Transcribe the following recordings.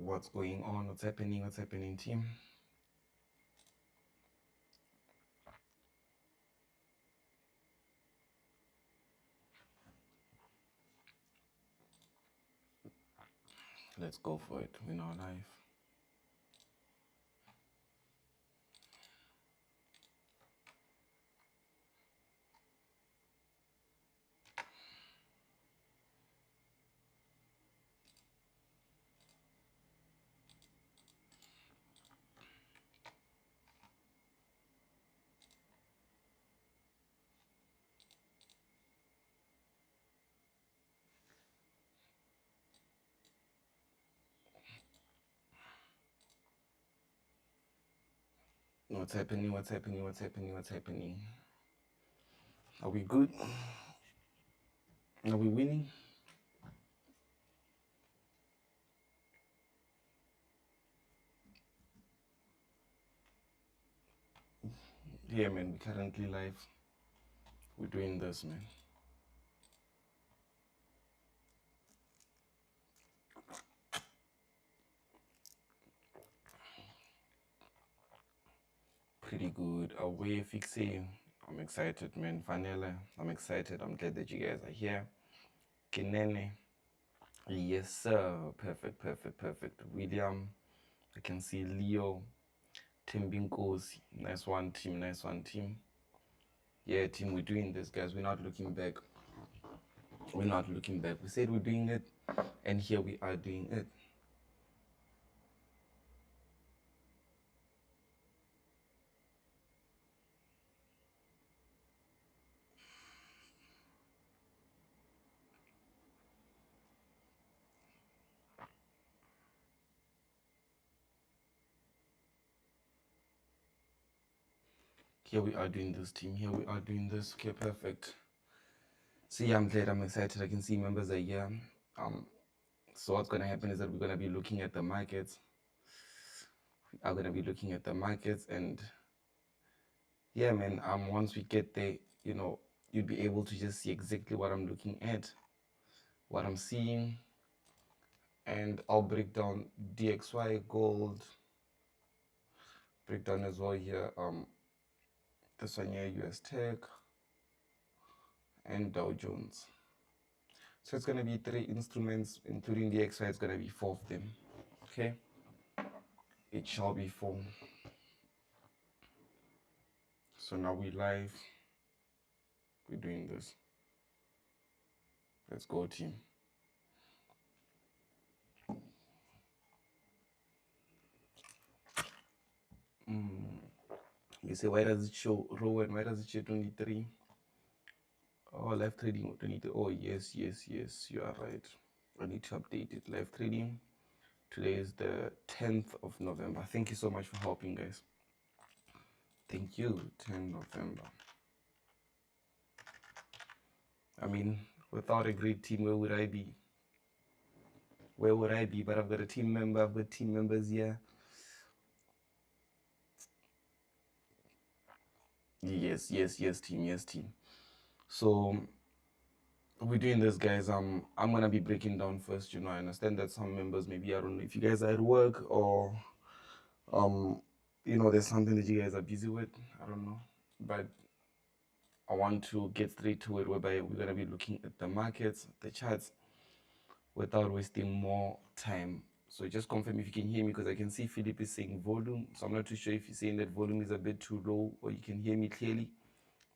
what's going on, what's happening, team. Let's go for it. We're now live. What's happening? Are we good? Are we winning? Yeah, man, we're currently live. We're doing this, man. Pretty good. Away fixie. I'm excited, man. Vanilla. I'm excited. I'm glad that you guys are here. Kinene. Yes, sir. Perfect. William. I can see Leo. Timbinkosi. Nice one, team. Yeah, team, we're doing this, guys. We're not looking back. We said we're doing it, and here we are doing it. Here we are doing this, team. Here we are doing this. Okay, perfect. So yeah, I'm glad. I'm excited. I can see members are here. So what's gonna happen is that we're gonna be looking at the markets. We are gonna be looking at the markets, and yeah, man. Once we get there, you know, you'd be able to just see exactly what I'm looking at, what I'm seeing, and I'll break down DXY Gold. Break down as well here. This one here, US Tech and Dow Jones. So it's going to be 3 instruments, including the DXY. It's going to be 4 of them. Okay? It shall be 4. So now we live. We're doing this. Let's go, team. You say, why does it show Rowan? Why does it show 23? Oh, live trading 23. Oh, yes. You are right. I need to update it. Live trading. Today is the 10th of November. Thank you so much for helping, guys. Thank you. 10 November. I mean, without a great team, where would I be? But I've got a team member. I've got team members here. Yes, team. So we're doing this, guys. I'm gonna be breaking down first. You know, I understand that some members, maybe, I don't know if you guys are at work or you know, there's something that you guys are busy with. I don't know, but I want to get straight to it, whereby we're gonna be looking at the markets, the charts, without wasting more time. So just confirm if you can hear me, because I can see Philip is saying volume. So I'm not too sure if you're saying that volume is a bit too low or you can hear me clearly.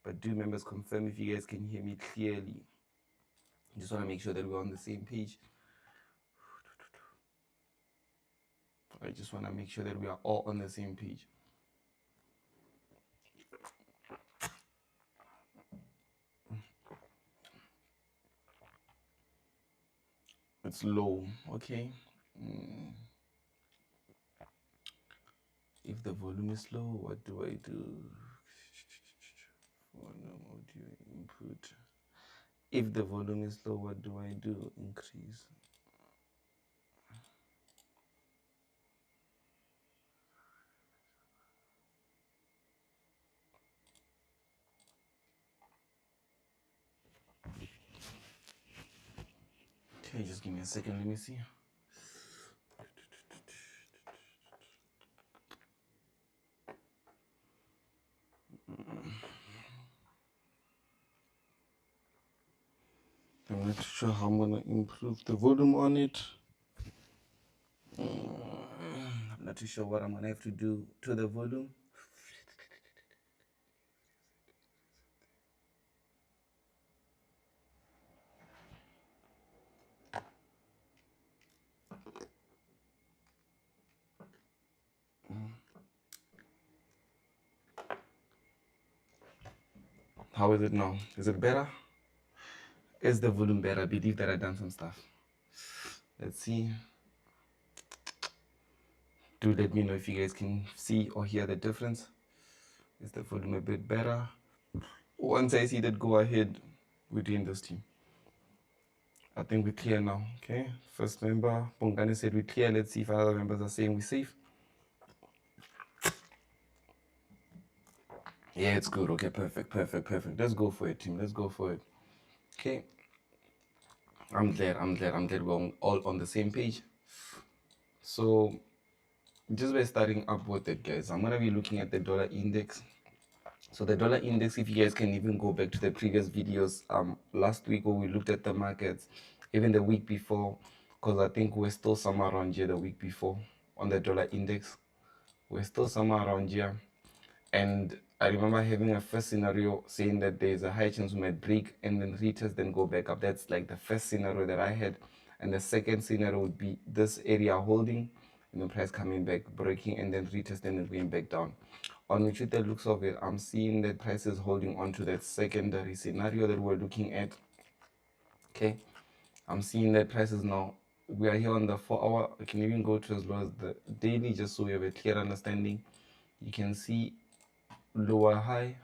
But do members confirm if you guys can hear me clearly. Just want to make sure that we're on the same page. I just want to make sure that we are all on the same page. It's low, okay? If the volume is low, what do I do? Volume audio input. If the volume is low, what do I do? Increase. Okay, just give me a second. Let me see. not too sure how I'm gonna improve the volume on it. I'm not too sure what I'm gonna have to do to the volume. How is it now? Is it better? Is the volume better? I believe that I've done some stuff. Let's see. Do let me know if you guys can see or hear the difference. Is the volume a bit better? Once I see that, go ahead, we're doing this team. I think we're clear now. Okay, first member Bongani said we're clear. Let's see if other members are saying we're safe. Yeah, it's good. Okay, perfect. Let's go for it, team. Let's go for it. Okay, I'm glad we're all on the same page. So just by starting up with it, guys, I'm gonna be looking at the dollar index. So the dollar index, if you guys can even go back to the previous videos, last week where we looked at the markets, even the week before, because I think we're still somewhere around here the week before on the dollar index. We're still somewhere around here. And I remember having a first scenario saying that there's a high chance we might break and then retest, then go back up. That's like the first scenario that I had. And the second scenario would be this area holding and the price coming back, breaking, and then retest and then going back down. On which with the looks of it, I'm seeing that price is holding on to that secondary scenario that we're looking at. Okay, I'm seeing that prices now, we are here on the 4-hour. I can even go to as low as the daily just so we have a clear understanding. You can see lower high,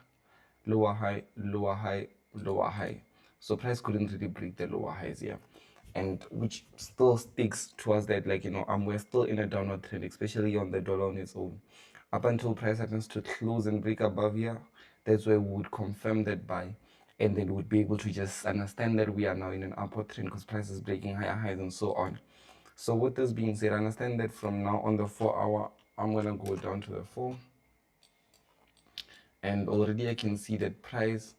lower high, lower high, lower high. So price couldn't really break the lower highs here, and which still sticks towards that, like, we're still in a downward trend, especially on the dollar on its own. Up until price happens to close and break above here, that's where we would confirm that buy, and then we'd be able to just understand that we are now in an upward trend because price is breaking higher highs and so on. So with this being said, understand that from now on the 4-hour, I'm gonna go down to the 4, and already I can see that price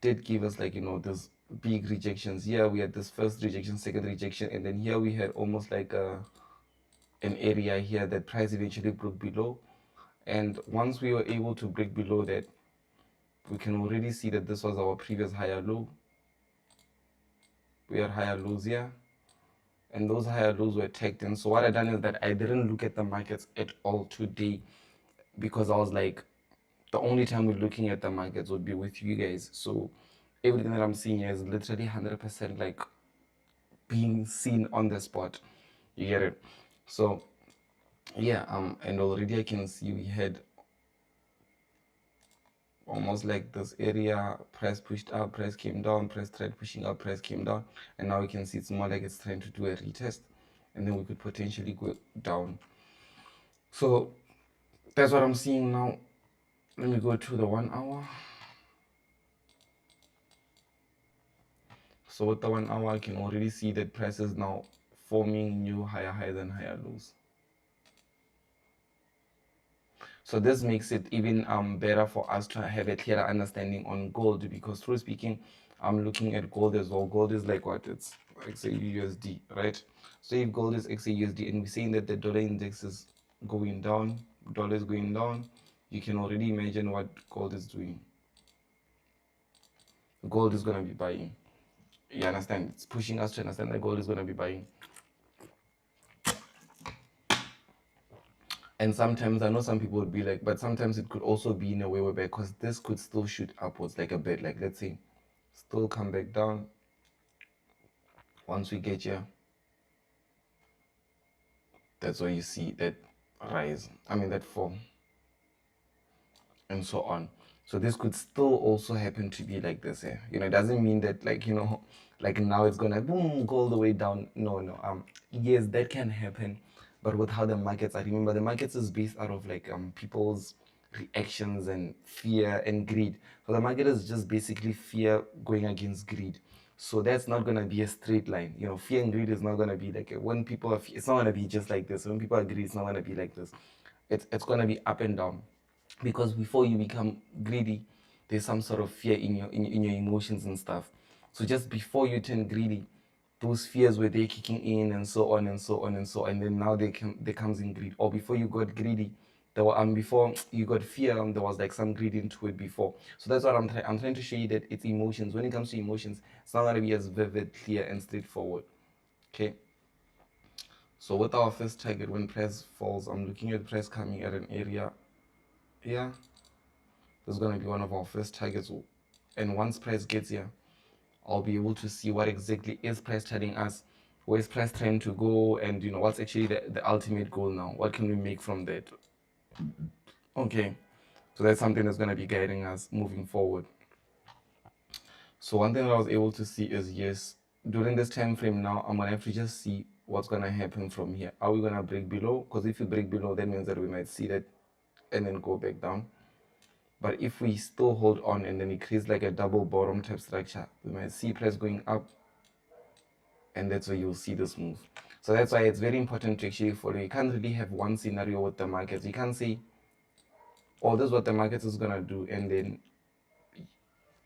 did give us, like, this big rejections. Here we had this first rejection, second rejection, and then here we had almost like an area here that price eventually broke below. And once we were able to break below that, we can already see that this was our previous higher low. We had higher lows here, and those higher lows were tagged in. So what I done is that I didn't look at the markets at all today, because I was like, the only time we're looking at the markets would be with you guys. So everything that I'm seeing here is literally 100% like being seen on the spot. You get it? So yeah, and already I can see we had almost like this area, price pushed up, price came down, price tried pushing up, price came down, and now we can see it's more like it's trying to do a retest, and then we could potentially go down. So that's what I'm seeing now. Let me go to the 1-hour. So with the 1-hour, I can already see that price is now forming new higher highs and higher lows. So this makes it even better for us to have a clearer understanding on gold, because truly speaking, I'm looking at gold as well. Gold is like what? It's XAUUSD, right? So if gold is XAUUSD and we're saying that the dollar index is going down, dollar is going down, you can already imagine what gold is doing. Gold is going to be buying. You understand? It's pushing us to understand that gold is going to be buying. And sometimes, I know some people would be like, but sometimes it could also be in a way whereby, because this could still shoot upwards like a bit, like let's say, still come back down once we get here. That's where you see that rise, that fall, and so on. So this could still also happen to be like this here. It doesn't mean that, like, like now it's gonna boom, go all the way down. No. Yes, that can happen, but with how the markets are, remember the markets is based out of like people's reactions and fear and greed. So the market is just basically fear going against greed. So that's not gonna be a straight line. Fear and greed is not gonna be like when people are, it's not gonna be just like this. When people are greedy, it's not gonna be like this. It's gonna be up and down, because before you become greedy, there's some sort of fear in your emotions and stuff. So just before you turn greedy, those fears where they're kicking in and so on and so on and so on, and then now there comes in greed. Or before you got greedy, there were before you got fear, there was like some greed into it before. So that's what I'm trying to show you, that it's emotions. When it comes to emotions, it's not gonna be as vivid, clear, and straightforward. Okay. So with our first target, when price falls, I'm looking at price coming at an area here. This is gonna be one of our first targets, and once price gets here, I'll be able to see what exactly is price telling us, where is price trying to go, and what's actually the ultimate goal now. What can we make from that? Okay, so that's something that's going to be guiding us moving forward. So one thing that I was able to see is, yes, during this time frame now, I'm going to have to just see what's going to happen from here. Are we going to break below? Because if we break below, that means that we might see that and then go back down. But if we still hold on and then it creates like a double bottom type structure, we might see price going up, and that's where you'll see this move. So that's why it's very important to actually follow. You can't really have one scenario with the markets. You can't say, oh, this is what the market is gonna do, and then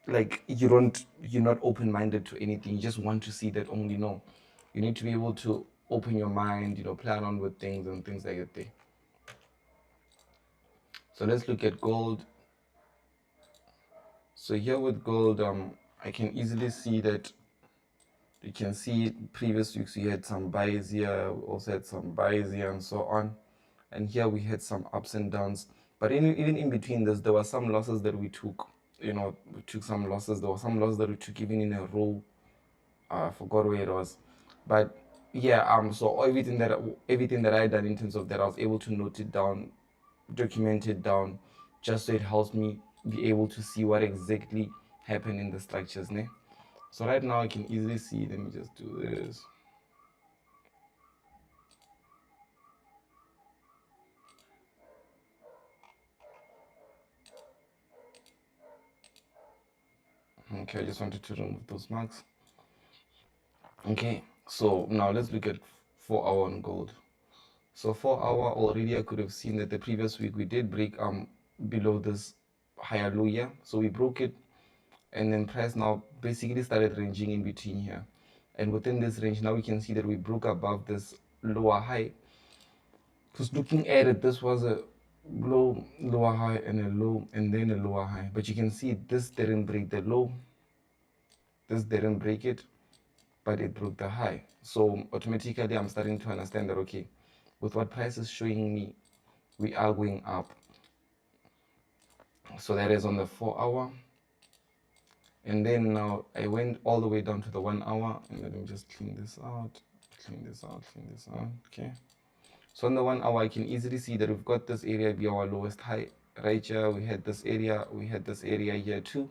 like you're not open-minded to anything. You just want to see that only. No, you need to be able to open your mind, plan on with things and things like that. So let's look at gold. So here with gold, I can easily see that. You can see previous weeks we had some buys here, we also had some buys here, and so on. And here we had some ups and downs. But even in between this, there were some losses that we took. We took some losses. There were some losses that we took even in a row. I forgot where it was. But yeah, so everything that I done in terms of that, I was able to note it down, document it down, just so it helps me be able to see what exactly happened in the structures. Ne? So right now I can easily see, let me just do this. Okay, I just wanted to remove those marks. Okay, so now let's look at 4 hour on gold. So 4 hour, already I could have seen that the previous week we did break below this higher low here. So we broke it, and then price now basically started ranging in between here. And within this range, now we can see that we broke above this lower high. Because looking at it, this was a lower high, and a low, and then a lower high. But you can see this didn't break the low. This didn't break it, but it broke the high. So automatically I'm starting to understand that, okay, with what price is showing me, we are going up. So that is on the 4 hour. And then now I went all the way down to the 1 hour, and let me just clean this out. Okay. So on the 1 hour, I can easily see that we've got this area be our lowest high. Right here, we had this area here too.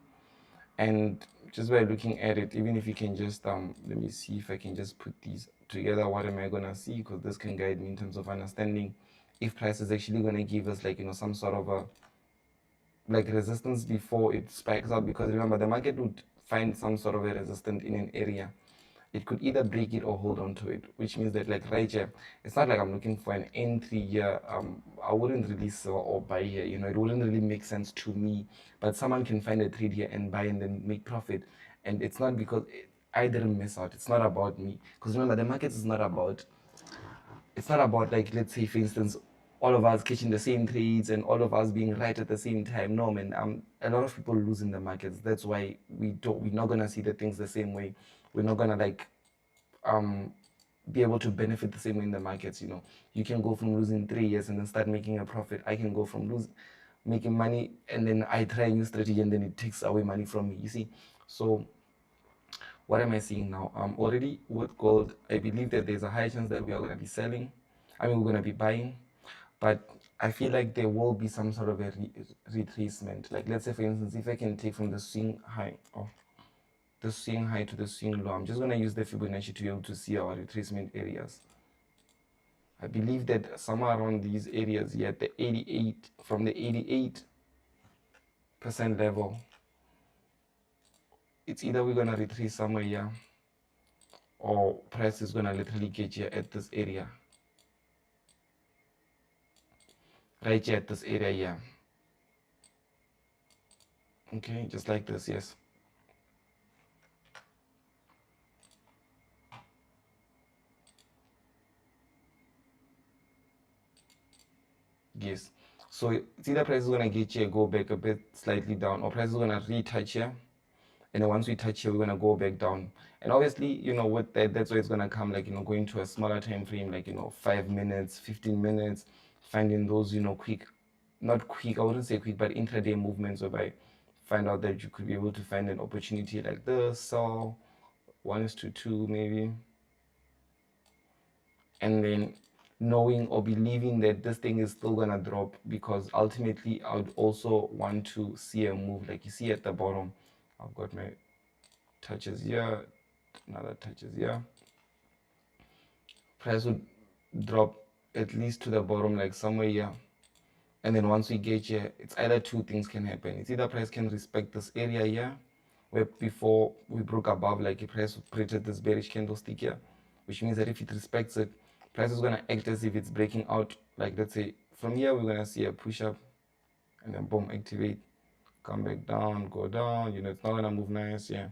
And just by looking at it, even if you can just let me see if I can just put these together, what am I gonna see? Because this can guide me in terms of understanding if price is actually gonna give us like some sort of a like resistance before it spikes up. Because remember, the market would find some sort of a resistance in an area. It could either break it or hold on to it, which means that like right here, it's not like I'm looking for an entry here. I wouldn't really sell or buy here. It wouldn't really make sense to me. But someone can find a trade here and buy and then make profit. And it's not because I didn't miss out. It's not about me. Because remember, the market is not about. It's not about like, let's say for instance, all of us catching the same trades and all of us being right at the same time. No, man. A lot of people lose in the markets. That's why we're not gonna see the things the same way. We're not gonna like be able to benefit the same way in the markets. You can go from losing 3 years and then start making a profit. I can go from making money, and then I try a new strategy and then it takes away money from me, you see. So what am I seeing now? Already with gold, I believe that there's a high chance that we are going to be selling. We're going to be buying, but I feel like there will be some sort of a retracement. Like let's say for instance, if I can take from the swing high, the swing high to the swing low, I'm just going to use the Fibonacci to be able to see our retracement areas. I believe that somewhere around these areas here, the 88, from the 88% level, it's either we're going to retrace somewhere here, or price is going to literally get here at this area. Right here at this area here. Okay, just like this, yes. Yes. So it's either price is gonna get here, go back a bit slightly down, or price is gonna retouch here, and then once we touch here, we're gonna go back down. And obviously, with that, that's where it's gonna come, like, going to a smaller time frame, like, 5 minutes, 15 minutes, finding those, quick, not quick, I wouldn't say quick, but intraday movements, whereby find out that you could be able to find an opportunity like this, so 1:2 maybe, and then knowing or believing that this thing is still gonna drop, because ultimately I would also want to see a move. Like you see at the bottom, I've got my touches here, another touches here. Price would drop at least to the bottom, like somewhere here, and then once we get here, it's either two things can happen. It's either price can respect this area here, where before we broke above, like a price created this bearish candlestick here, which means that if it respects it, price is going to act as if it's breaking out. Like, let's say from here, we're going to see a push up, and then boom, activate, come back down, go down, it's not going to move nice. Yeah,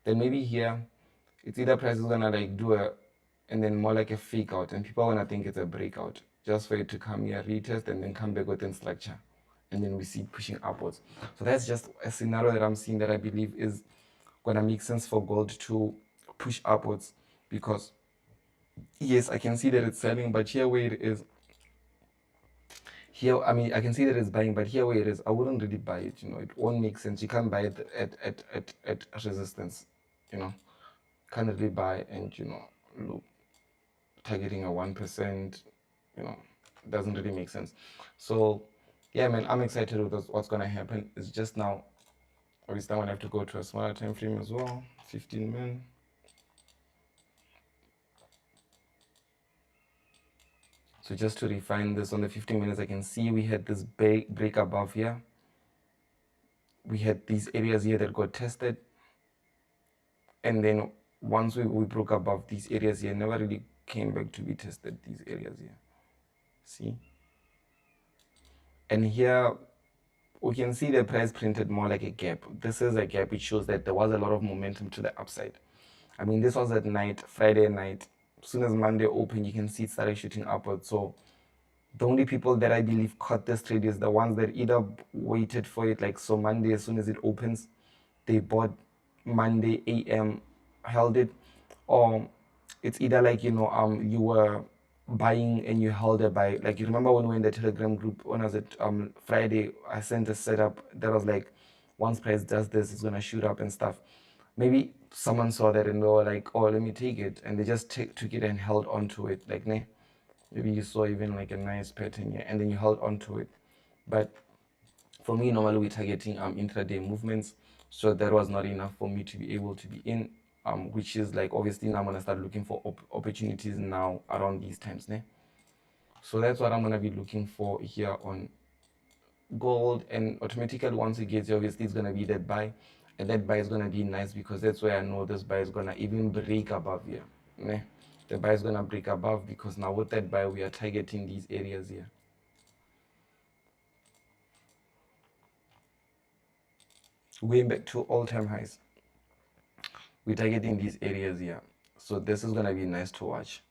then maybe here it's either price is going to like do a, and then more like a fake out, and people are going to think it's a breakout, just for it to come here, retest, and then come back within structure, and then we see it pushing upwards. So that's just a scenario that I'm seeing that I believe is gonna make sense for gold to push upwards, because yes, I can see that it's selling, but here where it is, here, I mean, I can see that it's buying, but here where it is, I wouldn't really buy it. It won't make sense. You can't buy it at resistance. Can't really buy, and look, targeting a 1%, doesn't really make sense. So yeah, man, I'm excited with what's gonna happen. It's just now, obviously I'm gonna have to go to a smaller time frame as well, 15 min. So just to refine this, on the 15 minutes, I can see we had this break above here. We had these areas here that got tested. And then once we broke above these areas here, never really came back to be tested, these areas here. See? And here, we can see the price printed more like a gap. This is a gap, which shows that there was a lot of momentum to the upside. I mean, this was at night, Friday night. As soon as Monday opened, you can see it started shooting upwards. So the only people that I believe caught this trade is the ones that either waited for it, like so Monday, as soon as it opens, they bought Monday AM, held it, or it's either like you were buying and you held a buy. Like, you remember when we were in the Telegram group, when I was at Friday, I sent a setup that was like, once price does this, it's gonna shoot up and stuff. Maybe someone saw that and they were like, oh, let me take it, and they just took it and held onto it, like, nah. Maybe you saw even like a nice pattern here, and then you held on to it. But for me, normally we're targeting intraday movements, so that was not enough for me to be able to be in, which is like, obviously now I'm gonna start looking for opportunities now around these times, né? So that's what I'm gonna be looking for here on gold, and automatically once it gets here, obviously it's gonna be that buy, and that buy is gonna be nice, because that's where I know this buy is gonna even break above here, né? The buy is gonna break above, because now with that buy we are targeting these areas here. Going back to all-time highs, we're targeting these areas here. So this is gonna be nice to watch.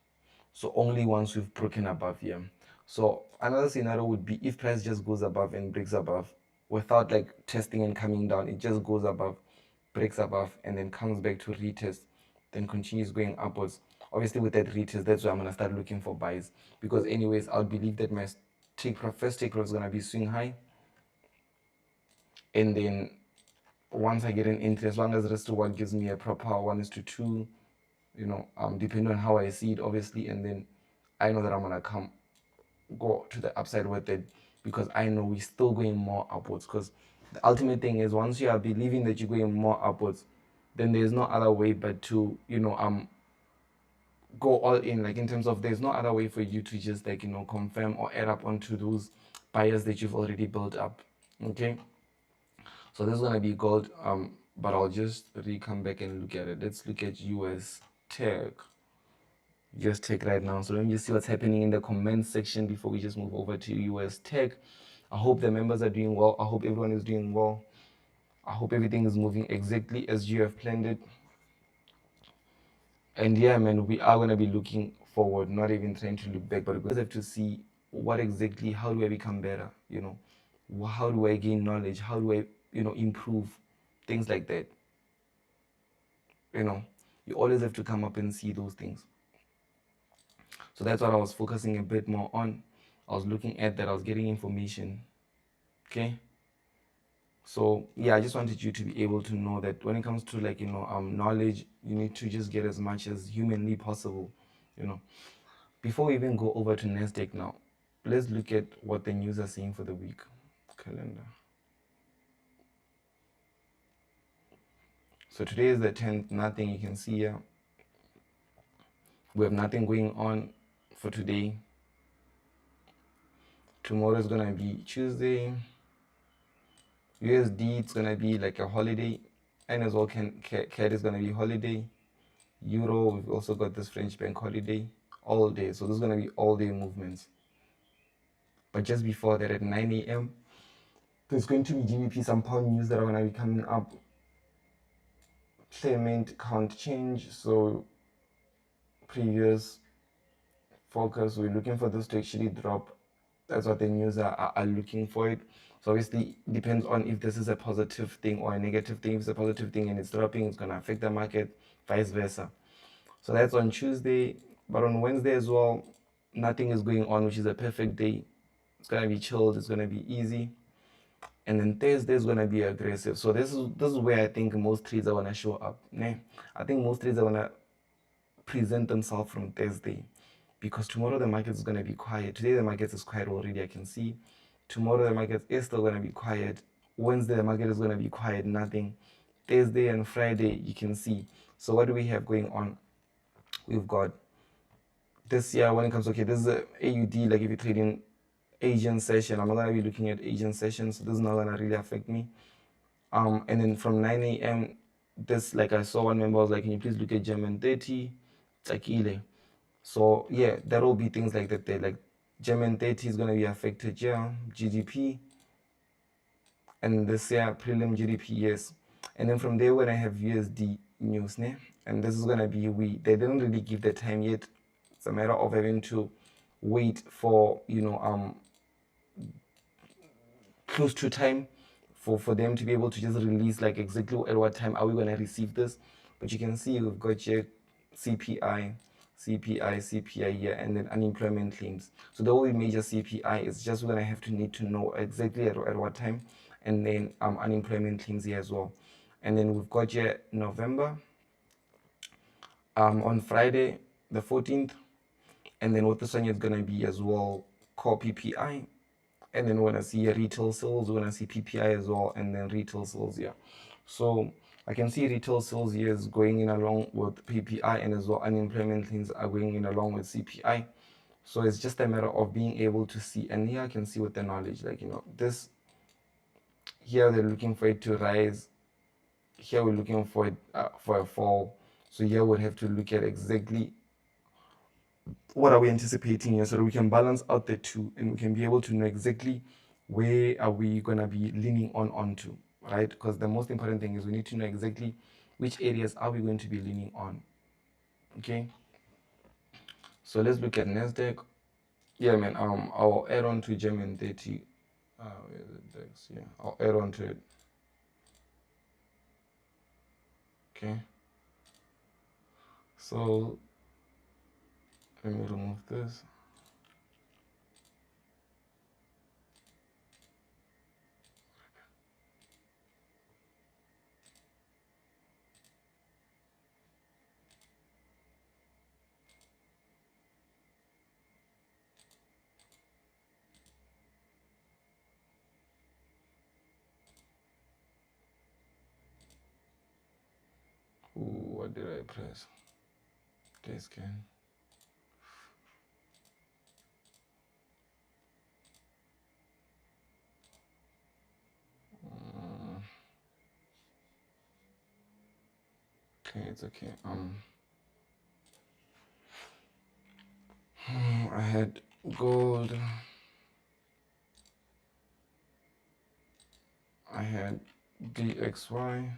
So only once we've broken above here. So another scenario would be if price just goes above and breaks above without like testing and coming down. It just goes above, breaks above, and then comes back to retest, then continues going upwards. Obviously with that retest, that's where I'm gonna start looking for buys, because anyways, I'll believe that my first take profit is gonna be swing high, and then once I get an entry, as long as the rest of one gives me a proper 1:2, depending on how I see it, obviously, and then I know that I'm gonna go to the upside with it, because I know we're still going more upwards. Because the ultimate thing is, once you are believing that you're going more upwards, then there's no other way but to go all in, like, in terms of, there's no other way for you to just like confirm or add up onto those buyers that you've already built up. Okay, so this is gonna be gold, but I'll just come back and look at it. Let's look at US tech. US tech right now. So let me just see what's happening in the comments section before we just move over to US tech. I hope the members are doing well. I hope everyone is doing well. I hope everything is moving exactly as you have planned it. And yeah, man, we are gonna be looking forward, not even trying to look back, but we have to see what exactly, how do I become better, how do I gain knowledge, how do I improve, things like that. You always have to come up and see those things. So that's what I was focusing a bit more on. I was looking at that, I was getting information. Okay. So yeah, I just wanted you to be able to know that when it comes to knowledge, you need to just get as much as humanly possible. Before we even go over to NASDAQ now, let's look at what the news are saying for the week calendar. So today is the 10th, nothing you can see here. We have nothing going on for today. Tomorrow is gonna be Tuesday. USD, it's gonna be like a holiday, and as well CAD is gonna be holiday. Euro, we've also got this French bank holiday all day, so this is gonna be all day movements. But just before that, at 9 a.m., there's going to be GBP, some pound news that are gonna be coming up. Payment count change, so previous focus, we're looking for this to actually drop. That's what the news are looking for it. So obviously it depends on if this is a positive thing or a negative thing. If it's a positive thing and it's dropping, it's going to affect the market, vice versa. So that's on Tuesday. But on Wednesday as well, nothing is going on, which is a perfect day. It's going to be chilled, it's going to be easy. And then Thursday is going to be aggressive. So this is where I think most trades are going to show up. I think most trades are going to present themselves from Thursday, because tomorrow the market is going to be quiet. Today the market is quiet already, I can see. Tomorrow the market is still going to be quiet. Wednesday the market is going to be quiet, nothing. Thursday and Friday you can see. So what do we have going on? We've got this year, when it comes to, okay, this is a AUD, like if you're trading Asian session, I'm not going to be looking at Asian sessions, so this is not going to really affect me. And then from 9 a.m., this, like I saw one member was like, can you please look at German 30? It's like Ile. So yeah, there will be things like that there. Like German 30 is going to be affected, yeah. GDP. And this year, prelim GDP, yes. And then from there, we're going to have USD news, ne? And this is going to be, they didn't really give the time yet. It's a matter of having to wait for, close to time for them to be able to just release like exactly at what time are we going to receive this. But you can see we've got here CPI, CPI here, and then unemployment claims. So the only major CPI is just we're going to have to need to know exactly at what time, and then unemployment claims here as well. And then we've got here November on Friday the 14th, and then what this one is going to be as well, core PPI. And then we're going to see retail sales, we're going to see PPI as well, and then retail sales here. So I can see retail sales here is going in along with PPI, and as well unemployment things are going in along with CPI. So it's just a matter of being able to see. And here I can see with the knowledge, like, this, here they're looking for it to rise. Here we're looking for it for a fall. So here we'd have to look at exactly what are we anticipating here, so that we can balance out the two and we can be able to know exactly where are we going to be leaning onto, right? Because the most important thing is we need to know exactly which areas are we going to be leaning on. Okay, so let's look at NASDAQ. Yeah, man, I'll add on to German 30. Where is it? DXY? Yeah, I'll add on to it. Okay, so let me remove this. Ooh, what did I press? Okay, scan. Okay, it's okay. I had gold. I had DXY.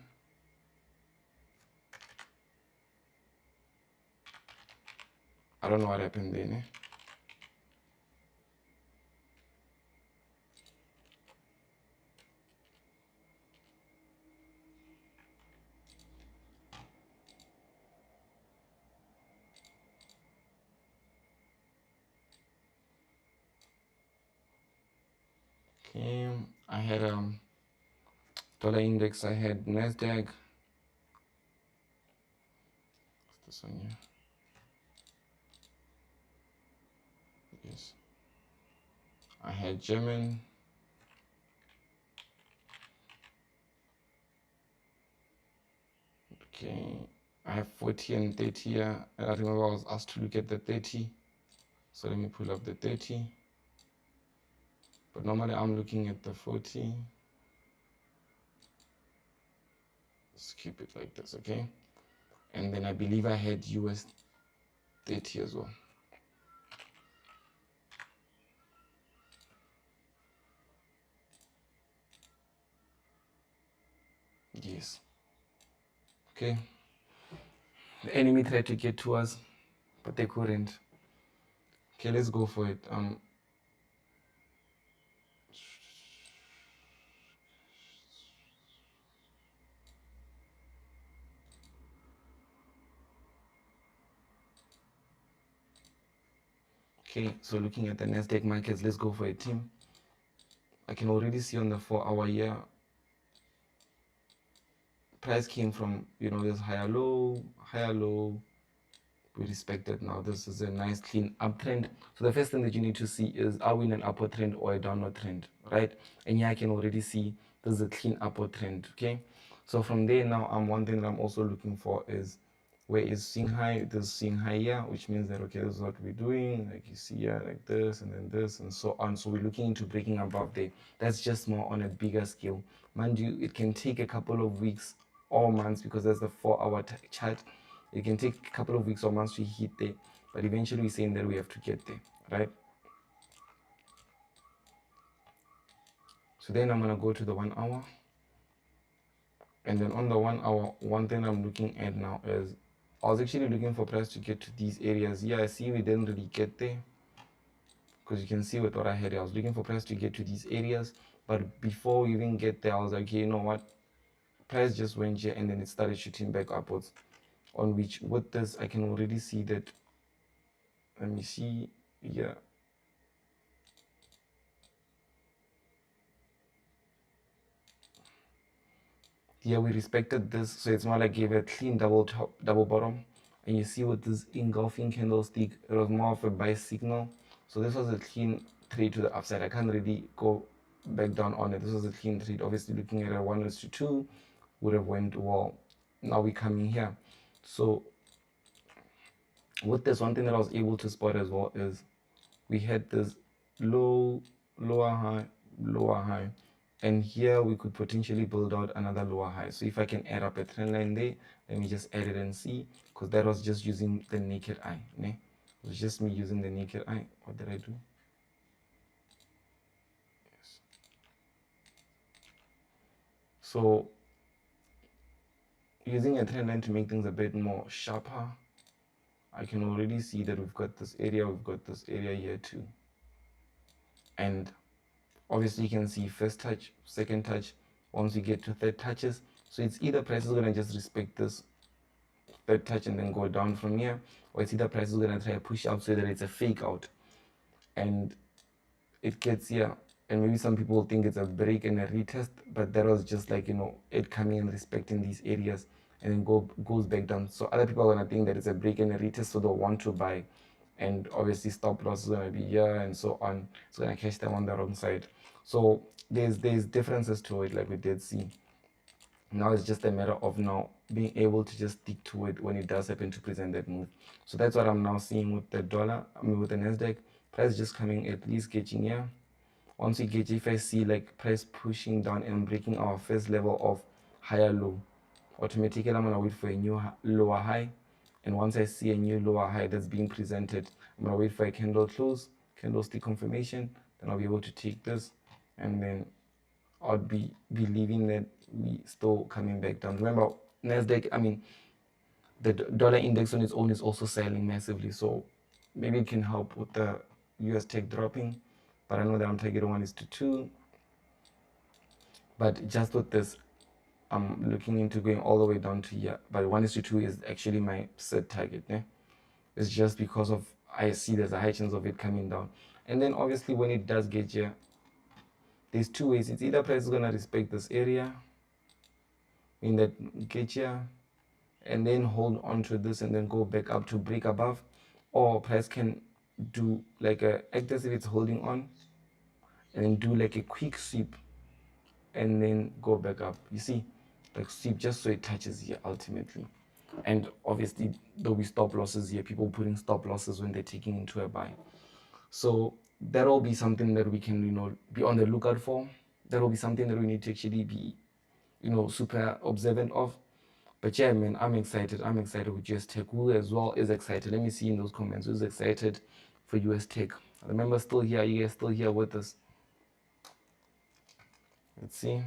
I don't know what happened there. Okay, I had dollar index, I had NASDAQ. What's this one here? Yes. I had German. Okay, I have 40 and 30 here. And I remember I was asked to look at the 30. So let me pull up the 30. But normally I'm looking at the 40. Let's keep it like this, okay? And then I believe I had US 30 as well. Yes. Okay. The enemy tried to get to us, but they couldn't. Okay, let's go for it. Okay, so looking at the NASDAQ markets, let's go for a team. I can already see on the 4-hour here, price came from, this higher low, we respected. Now this is a nice clean uptrend. So the first thing that you need to see is, are we in an upward trend or a downward trend, right? And here I can already see this is a clean upward trend. Okay, so from there now, one thing that I'm also looking for is, where is seeing high? This seeing high here, which means that, okay, this is what we're doing, like you see here, like this and then this and so on. So we're looking into breaking above there. That's just more on a bigger scale. Mind you, it can take a couple of weeks or months, because that's the 4-hour chart. It can take a couple of weeks or months to hit there, but eventually we're saying that we have to get there, right? So then I'm gonna go to the 1-hour, and then on the 1-hour, one thing I'm looking at now is, I was actually looking for price to get to these areas. Yeah, I see we didn't really get there, because you can see with what I had, I was looking for price to get to these areas, but before we even get there, I was like, okay, you know what, price just went here and then it started shooting back upwards, on which with this I can already see that, let me see, yeah, here we respected this, so it's more like gave a clean double top, double bottom, and you see with this engulfing candlestick, it was more of a buy signal. So this was a clean trade to the upside. I can't really go back down on it. This was a clean trade. Obviously looking at a 1:2 would have went well. Now we come in here. So with this, one thing that I was able to spot as well is, we had this low, lower high, and here we could potentially build out another lower high. So if I can add up a trend line there, let me just add it and see, because that was just using the naked eye, ne? It was just me using the naked eye. What did I do? Yes. So using a trend line to make things a bit more sharper, I can already see that we've got this area, we've got this area here too, and obviously you can see first touch, second touch, once you get to third touches. So it's either price is going to just respect this third touch and then go down from here, or it's either price is going to try to push up so that it's a fake out and it gets here. And maybe some people think it's a break and a retest, but that was just like, it coming and respecting these areas and then goes back down. So other people are going to think that it's a break and a retest, so they'll want to buy, and obviously stop loss is going to be here and so on. It's going to catch them on the wrong side. So there's differences to it, like we did see. Now it's just a matter of now being able to just stick to it when it does happen to present that move. So that's what I'm now seeing with the dollar, with the NASDAQ. Price just coming at least getting here. Once we get, if I see like price pushing down and breaking our first level of higher low, automatically I'm gonna wait for a new lower high. And once I see a new lower high that's being presented, I'm gonna wait for a candle close, candlestick confirmation, then I'll be able to take this, and then I'll be believing that we still coming back down. Remember, NASDAQ, the dollar index on its own is also selling massively, so maybe it can help with the US tech dropping, but I know that I'm targeting 1:2. But just with this, I'm looking into going all the way down to here, but 1:2 is actually my set target. It's just because of, I see there's a high chance of it coming down. And then obviously when it does get here, there's two ways. It's either price is going to respect this area in that get here and then hold on to this and then go back up to break above, or price can do like a act as if it's holding on and then do like a quick sweep and then go back up. You see, like sweep just so it touches here ultimately. And obviously there'll be stop losses here, people putting stop losses when they're taking into a buy. So that'll be something that we can, be on the lookout for. That'll be something that we need to actually be, super observant of. But yeah, man, I'm excited. I'm excited with US Tech. Who as well is excited? Let me see in those comments who's excited for US Tech. Remember, still here. You guys still here with us? Let's see.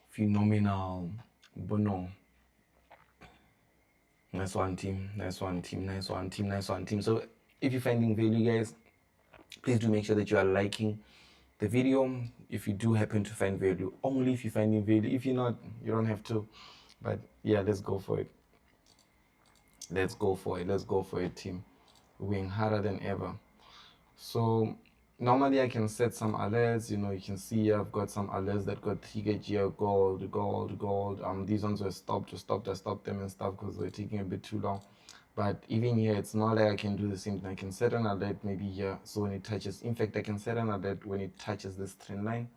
Phenomenal. Bono. Nice one, team. Nice one, team. Nice one, team. Nice one, team. So if you're finding value, guys, please do make sure that you are liking the video. If you do happen to find value, only if you're finding value. If you're not, you don't have to. But yeah, let's go for it. Let's go for it. Let's go for it, team. We're going harder than ever. So normally I can set some alerts. You can see I've got some alerts that got triggered here. Gold. These ones were stopped. I stopped them and stuff because they're taking a bit too long. But even here, it's not like I can do the same thing. I can set an alert maybe here, so when it touches, in fact, I can set an alert when it touches this trend line.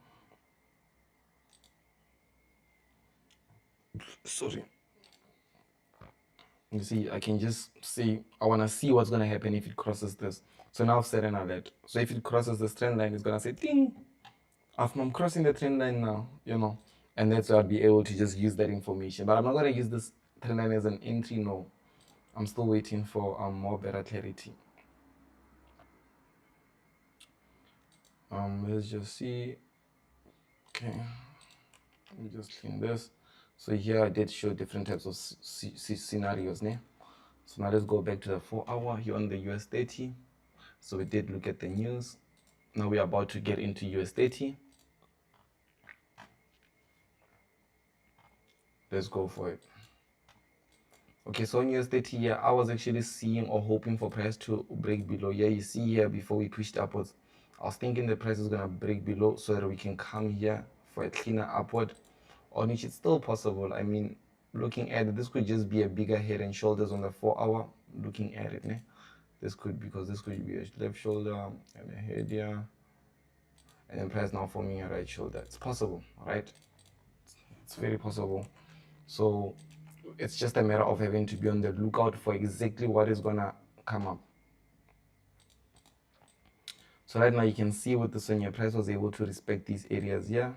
Sorry. You see, I can just say, I want to see what's going to happen if it crosses this. So now I've set an alert. So if it crosses this trend line, it's going to say, ding, I'm crossing the trend line now, and that's where I'll be able to just use that information. But I'm not going to use this trend line as an entry, no. I'm still waiting for more better clarity. Let's just see. Okay, let me just clean this. So here I did show different types of scenarios. So now let's go back to the 4 hour here on the US 30. So we did look at the news. Now we're about to get into US 30. Let's go for it. Okay, so on US 30 here, I was actually seeing or hoping for price to break below. Yeah, you see here before we pushed upwards, I was thinking the price is going to break below so that we can come here for a cleaner upward, on which it's still possible. I mean, looking at it, this could just be a bigger head and shoulders on the 4 hour. Looking at it, this could be a left shoulder and a head here, and then price now forming a right shoulder. It's possible, right? It's very possible. So it's just a matter of having to be on the lookout for exactly what is gonna come up. So right now you can see with this one, your price was able to respect these areas here,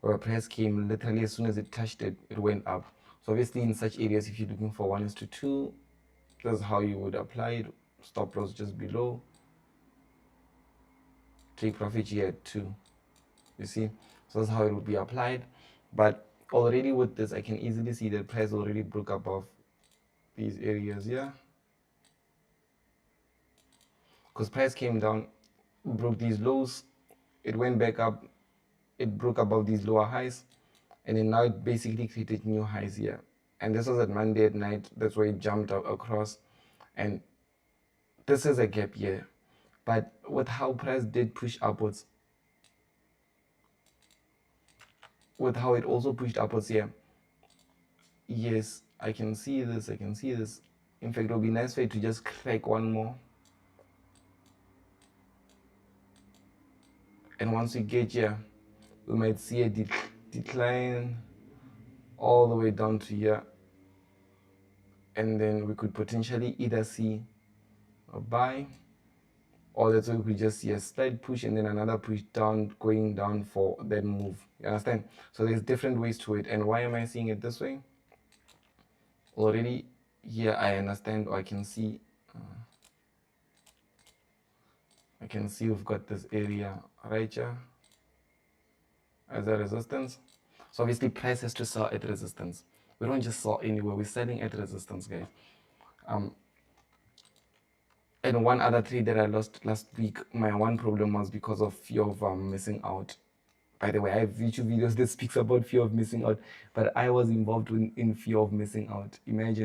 where price came literally as soon as it touched it, it went up. So obviously in such areas, if you're looking for 1:2, that's how you would apply it. Stop loss just below, take profit here at 2. You see, so that's how it would be applied. But already with this, I can easily see that price already broke above these areas here, because price came down, broke these lows, it went back up, it broke above these lower highs, and then now it basically created new highs here. And this was at Monday at night. That's where it jumped up across, and this is a gap here. But with how price did push upwards, with how it also pushed upwards here, yes, I can see this. In fact, it would be nice for it to just crack one more, and once we get here, we might see a decline all the way down to here, and then we could potentially either see a buy, or that's why we could just see a slight push and then another push down, going down for that move. You understand? So there's different ways to it. And why am I seeing it this way? Already here I understand, or I can see we've got this area right here as a resistance. So obviously price has to sell at resistance. We don't just sell anywhere, we're selling at resistance, guys. And one other trade that I lost last week, my one problem was because of fear of missing out. By the way, I have YouTube videos that speaks about fear of missing out, but I was involved in fear of missing out. Imagine.